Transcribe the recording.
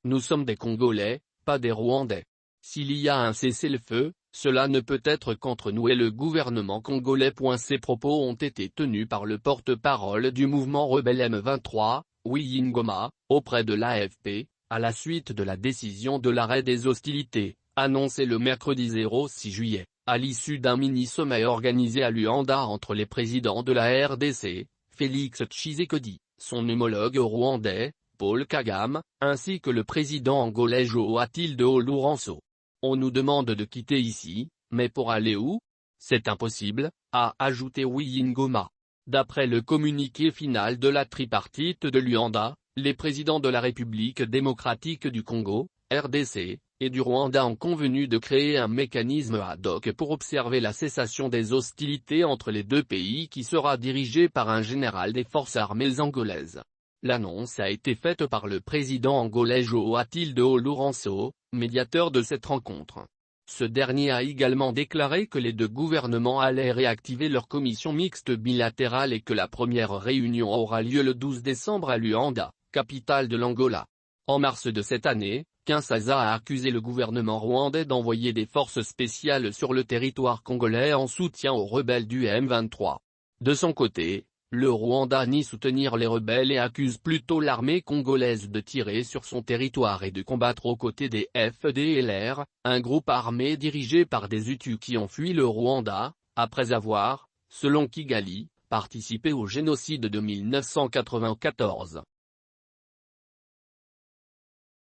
Nous sommes des Congolais, pas des Rwandais. S'il y a un cessez-le-feu, cela ne peut être qu'entre nous et le gouvernement congolais. Ces propos ont été tenus par le porte-parole du mouvement rebelle M23, Willy Ngoma, auprès de l'AFP, à la suite de la décision de l'arrêt des hostilités, annoncée le mercredi 6 juillet, à l'issue d'un mini-sommet organisé à Luanda entre les présidents de la RDC, Félix Tshisekedi, son homologue rwandais, Paul Kagame, ainsi que le président angolais João Lourenço. On nous demande de quitter ici, mais pour aller où? C'est impossible, a ajouté Willy Ngoma. D'après le communiqué final de la tripartite de Luanda, les présidents de la République démocratique du Congo, RDC, et du Rwanda ont convenu de créer un mécanisme ad hoc pour observer la cessation des hostilités entre les deux pays qui sera dirigé par un général des forces armées angolaises. L'annonce a été faite par le président angolais João Lourenço, médiateur de cette rencontre. Ce dernier a également déclaré que les deux gouvernements allaient réactiver leur commission mixte bilatérale et que la première réunion aura lieu le 12 décembre à Luanda, capitale de l'Angola. En mars de cette année, Kinshasa a accusé le gouvernement rwandais d'envoyer des forces spéciales sur le territoire congolais en soutien aux rebelles du M23. De son côté, le Rwanda nie soutenir les rebelles et accuse plutôt l'armée congolaise de tirer sur son territoire et de combattre aux côtés des FDLR, un groupe armé dirigé par des Hutus qui ont fui le Rwanda, après avoir, selon Kigali, participé au génocide de 1994.